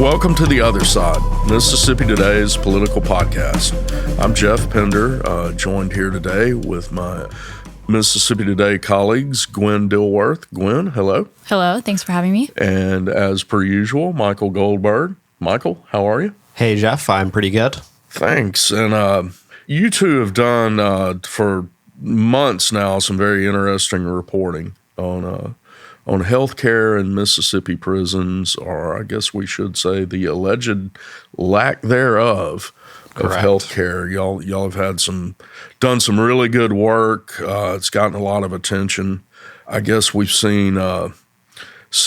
Welcome to The Other Side, Mississippi Today's political podcast. I'm Jeff Pender, joined here today with my Mississippi Today colleagues, Gwen Dilworth. Gwen, hello. Hello, thanks for having me. And as per usual, Michael Goldberg. Michael, how are you? Hey, Jeff, I'm pretty good. Thanks. And you two have done for months now some very interesting reporting on healthcare in Mississippi prisons, or I guess we should say the alleged lack thereof of healthcare. Y'all have had done some really good work. It's gotten a lot of attention. I guess we've seen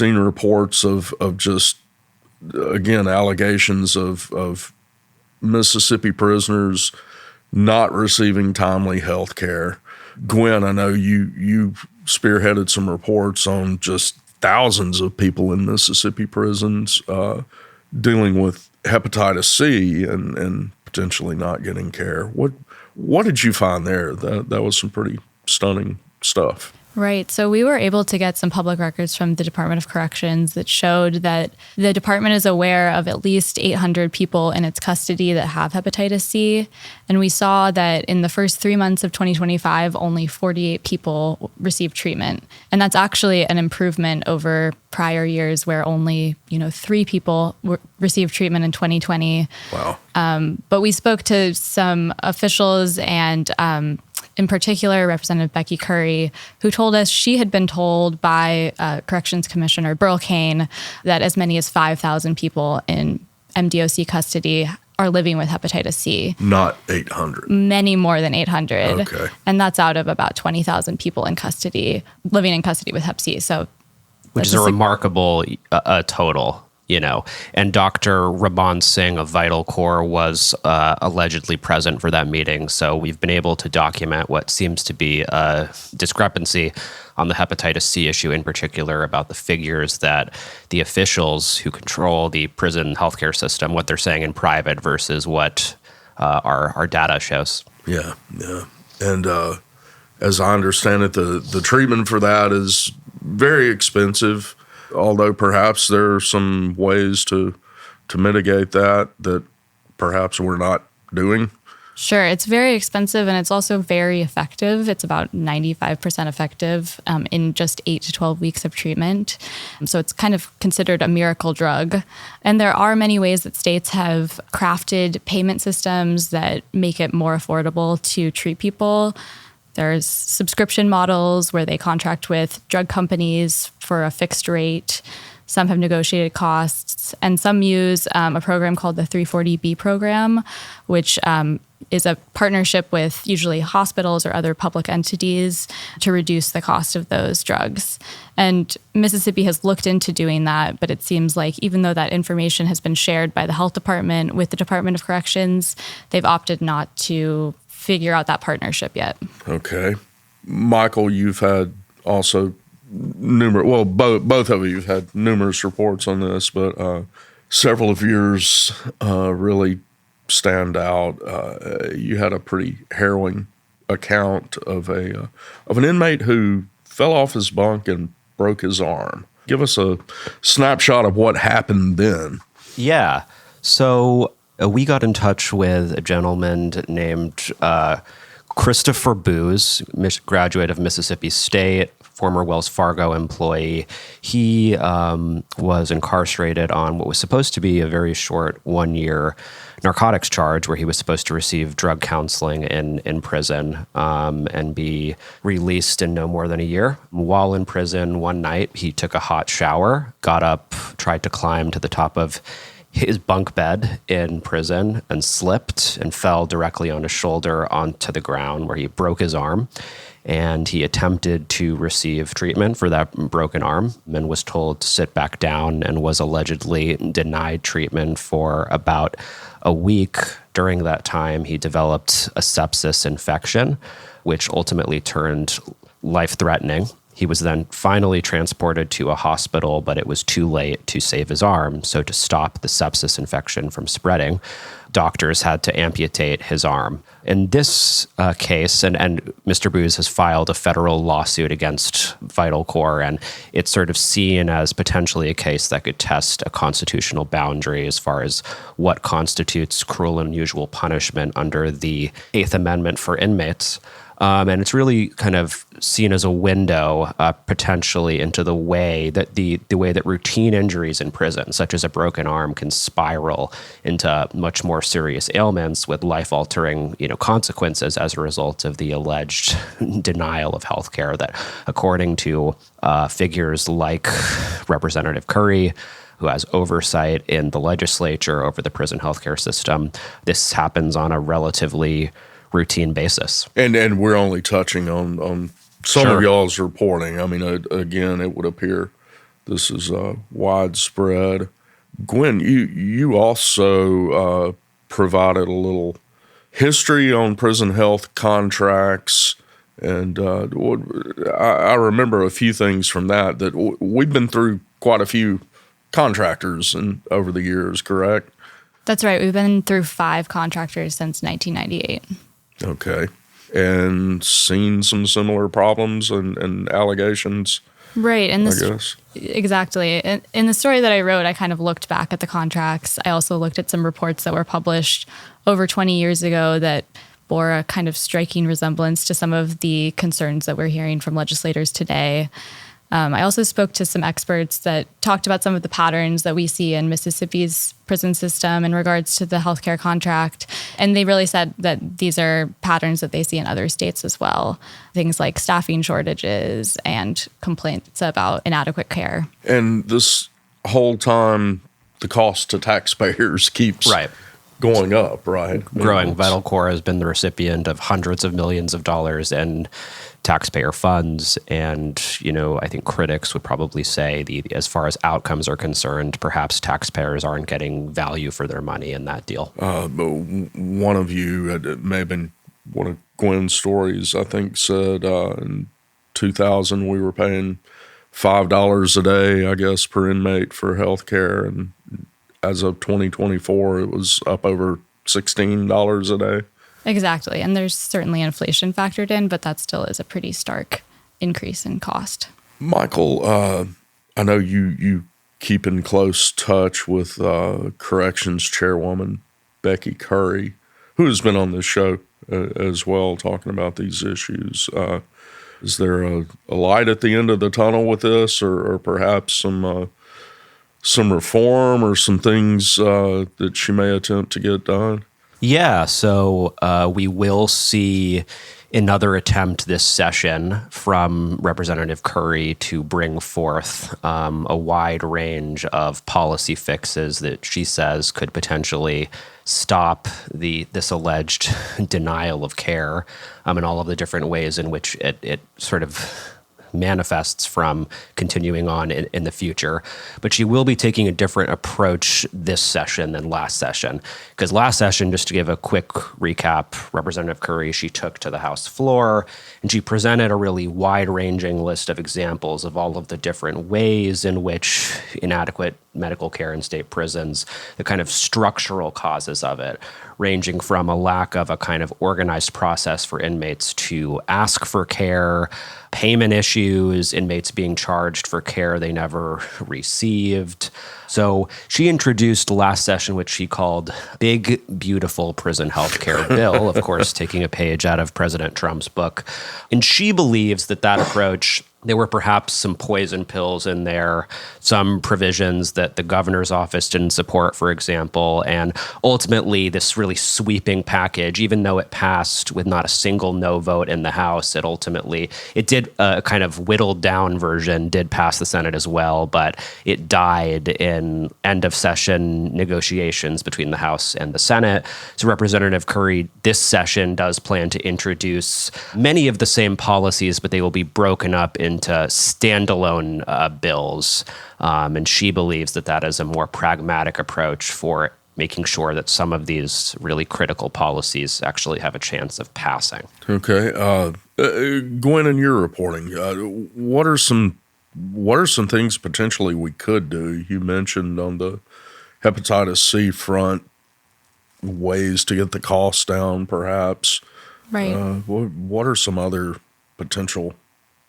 reports of just, again, allegations of Mississippi prisoners not receiving timely health care. Gwen, I know you spearheaded some reports on just thousands of people in Mississippi prisons dealing with hepatitis C and potentially not getting care. What did you find there? That was some pretty stunning stuff. Right. So we were able to get some public records from the Department of Corrections that showed that the department is aware of at least 800 people in its custody that have hepatitis C. And we saw that in the first 3 months of 2025, only 48 people received treatment. And that's actually an improvement over prior years where only, 3 people received treatment in 2020. Wow. But we spoke to some officials and in particular, Representative Becky Curry, who told us she had been told by Corrections Commissioner Burl Cain that as many as 5,000 people in MDOC custody are living with hepatitis C. Not 800. Many more than 800. Okay. And that's out of about 20,000 people living in custody with hep C. So, which is a remarkable total. And Dr. Raman Singh of Vital Corps was allegedly present for that meeting. So we've been able to document what seems to be a discrepancy on the hepatitis C issue, in particular about the figures that the officials who control the prison healthcare system, what they're saying in private versus what our data shows. Yeah. And as I understand it, the treatment for that is very expensive. Although perhaps there are some ways to mitigate that perhaps we're not doing. Sure. It's very expensive and it's also very effective. It's about 95% effective in just 8 to 12 weeks of treatment. So it's kind of considered a miracle drug. And there are many ways that states have crafted payment systems that make it more affordable to treat people. There's subscription models where they contract with drug companies for a fixed rate. Some have negotiated costs, and some use a program called the 340B program, which is a partnership with usually hospitals or other public entities to reduce the cost of those drugs. And Mississippi has looked into doing that, but it seems like even though that information has been shared by the health department with the Department of Corrections, they've opted not to figure out that partnership yet. Okay. Michael, you've had also both of you have had numerous reports on this, but several of yours really stand out. You had a pretty harrowing account of an inmate who fell off his bunk and broke his arm. Give us a snapshot of what happened then. Yeah. So we got in touch with a gentleman named Christopher Booz, graduate of Mississippi State, former Wells Fargo employee. He was incarcerated on what was supposed to be a very short 1-year narcotics charge where he was supposed to receive drug counseling in prison and be released in no more than a year. While in prison one night, he took a hot shower, got up, tried to climb to the top of his bunk bed in prison and slipped and fell directly on his shoulder onto the ground where he broke his arm. And he attempted to receive treatment for that broken arm and was told to sit back down and was allegedly denied treatment for about a week. During that time, he developed a sepsis infection, which ultimately turned life-threatening. He was then finally transported to a hospital, but it was too late to save his arm. So to stop the sepsis infection from spreading, doctors had to amputate his arm. In this case, and Mr. Booz has filed a federal lawsuit against Vital Core, and it's sort of seen as potentially a case that could test a constitutional boundary as far as what constitutes cruel and unusual punishment under the Eighth Amendment for inmates. And it's really kind of seen as a window potentially into the way that the way that routine injuries in prison, such as a broken arm, can spiral into much more serious ailments with life-altering, consequences as a result of the alleged denial of health care that, according to figures like Representative Curry, who has oversight in the legislature over the prison healthcare system, this happens on a relatively routine basis. And we're only touching on some of y'all's reporting. I mean, again, it would appear this is widespread. Gwen, you also provided a little history on prison health contracts, and I remember a few things from that we've been through quite a few contractors over the years, correct? That's right. We've been through 5 contractors since 1998. Okay. And seen some similar problems and allegations. Right. And this, I guess. Exactly. In the story that I wrote, I kind of looked back at the contracts. I also looked at some reports that were published over 20 years ago that bore a kind of striking resemblance to some of the concerns that we're hearing from legislators today. I also spoke to some experts that talked about some of the patterns that we see in Mississippi's prison system in regards to the healthcare contract. And they really said that these are patterns that they see in other states as well. Things like staffing shortages and complaints about inadequate care. And this whole time, the cost to taxpayers keeps going up, right? Growing. Vital Core has been the recipient of hundreds of millions of dollars in taxpayer funds, and I think critics would probably say as far as outcomes are concerned, perhaps taxpayers aren't getting value for their money in that deal. But one of you, it may have been one of Gwen's stories, I think, said in 2000 we were paying $5 a day, I guess, per inmate for health care, and as of 2024 it was up over $16 a day. Exactly. And there's certainly inflation factored in, but that still is a pretty stark increase in cost. Michael, I know you keep in close touch with Corrections Chairwoman Becky Curry, who has been on this show as well, talking about these issues. Is there a light at the end of the tunnel with this, or perhaps some reform or some things that she may attempt to get done? Yeah, so we will see another attempt this session from Representative Curry to bring forth a wide range of policy fixes that she says could potentially stop this alleged denial of care and all of the different ways in which it sort of manifests from continuing on in the future. But she will be taking a different approach this session than last session. Because last session, just to give a quick recap, Representative Curry, she took to the House floor and she presented a really wide-ranging list of examples of all of the different ways in which inadequate medical care in state prisons, the kind of structural causes of it, ranging from a lack of a kind of organized process for inmates to ask for care, payment issues, inmates being charged for care they never received. So she introduced last session, which she called Big, Beautiful Prison Healthcare Bill, of course, taking a page out of President Trump's book. And she believes that approach, there were perhaps some poison pills in there, some provisions that the governor's office didn't support, for example, and ultimately this really sweeping package, even though it passed with not a single no vote in the House, it did a kind of whittled down version, did pass the Senate as well, but it died in end of session negotiations between the House and the Senate. So Representative Curry this session does plan to introduce many of the same policies, but they will be broken up into standalone bills. And she believes that is a more pragmatic approach for making sure that some of these really critical policies actually have a chance of passing. Okay. Gwen, in your reporting, what are some things potentially we could do? You mentioned on the hepatitis C front, ways to get the cost down, perhaps. Right. What are some other potential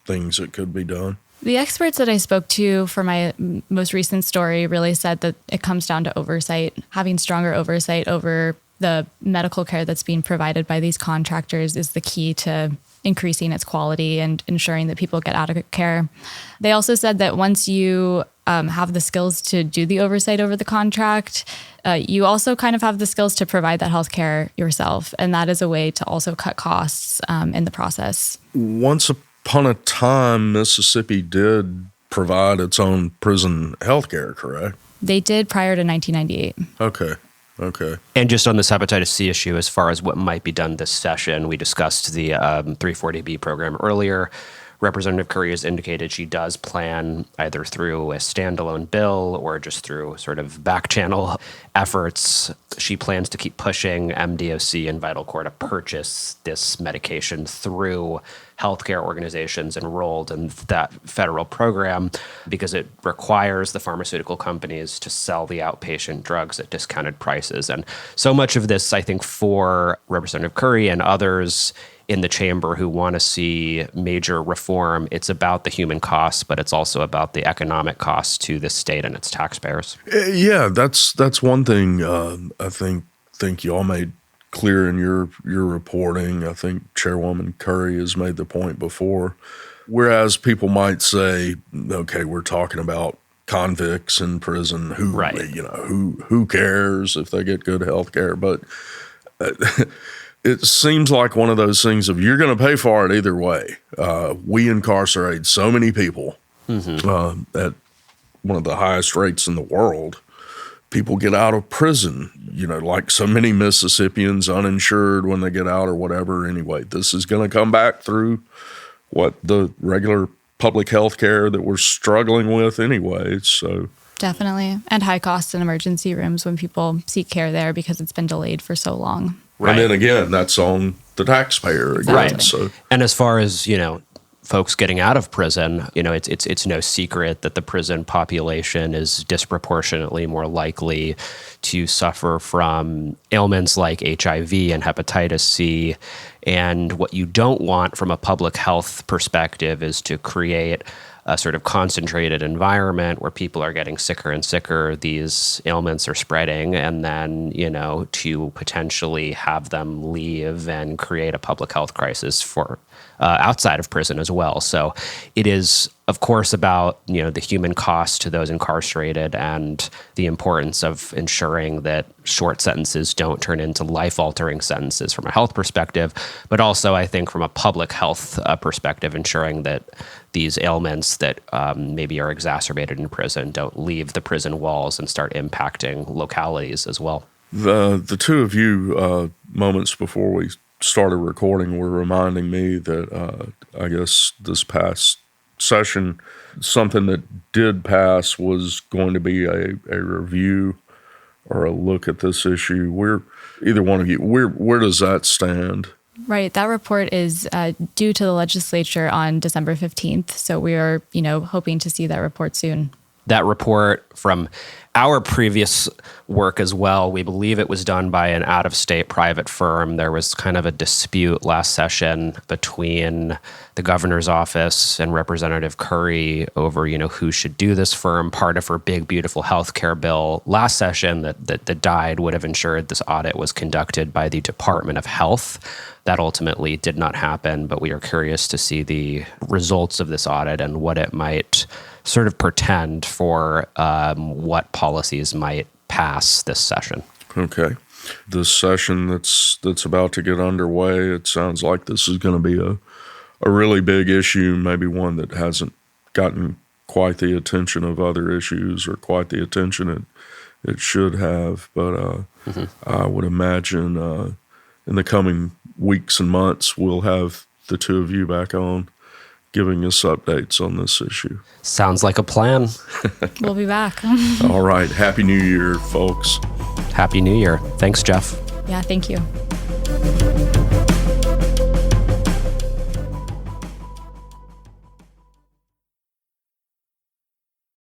things that could be done? The experts that I spoke to for my most recent story really said that it comes down to oversight, having stronger oversight over the medical care that's being provided by these contractors is the key to increasing its quality and ensuring that people get adequate care. They also said that once you have the skills to do the oversight over the contract, you also kind of have the skills to provide that health care yourself. And that is a way to also cut costs in the process. Once upon a time, Mississippi did provide its own prison health care, correct? They did prior to 1998. Okay. And just on this hepatitis C issue, as far as what might be done this session, we discussed the 340B program earlier. Representative Curry has indicated she does plan either through a standalone bill or just through sort of back channel efforts. She plans to keep pushing MDOC and Vital Corps to purchase this medication through healthcare organizations enrolled in that federal program because it requires the pharmaceutical companies to sell the outpatient drugs at discounted prices. And so much of this, I think, for Representative Curry and others in the chamber who want to see major reform, it's about the human costs, but it's also about the economic costs to the state and its taxpayers. Yeah, that's one thing I think y'all made clear in your reporting. I think Chairwoman Curry has made the point before. Whereas people might say, okay, we're talking about convicts in prison. Who cares if they get good health care? But it seems like one of those things of you're going to pay for it either way. We incarcerate so many people at one of the highest rates in the world. People get out of prison, like so many Mississippians uninsured when they get out or whatever. Anyway, this is going to come back through the regular public health care that we're struggling with anyway. So Definitely. And high costs in emergency rooms when people seek care there because it's been delayed for so long. Right. And then again, that's on the taxpayer again. Right. So, and as far as, folks getting out of prison, it's no secret that the prison population is disproportionately more likely to suffer from ailments like HIV and hepatitis C. And what you don't want from a public health perspective is to create a sort of concentrated environment where people are getting sicker and sicker, these ailments are spreading, and then, to potentially have them leave and create a public health crisis for outside of prison as well. So it is, of course, about, the human cost to those incarcerated and the importance of ensuring that short sentences don't turn into life-altering sentences from a health perspective, but also, I think, from a public health perspective, ensuring that these ailments that maybe are exacerbated in prison don't leave the prison walls and start impacting localities as well. The two of you, moments before we started recording, were reminding me that I guess this past session, something that did pass was going to be a review or a look at this issue. Either one of you, where does that stand? Right. That report is due to the legislature on December 15th. So we are, hoping to see that report soon. That report, from our previous work as well, we believe it was done by an out-of-state private firm. There was kind of a dispute last session between the governor's office and Representative Curry over, who should do this firm. Part of her big, beautiful healthcare bill last session that died would have ensured this audit was conducted by the Department of Health. That ultimately did not happen, but we are curious to see the results of this audit and what it might sort of portend for what policies might pass this session. Okay. This session that's about to get underway, it sounds like this is going to be a really big issue, maybe one that hasn't gotten quite the attention of other issues or quite the attention it should have. But I would imagine in the coming weeks and months, we'll have the two of you back on giving us updates on this issue. Sounds like a plan. We'll be back. All right. Happy New Year, folks. Happy New Year. Thanks, Jeff. Yeah, thank you.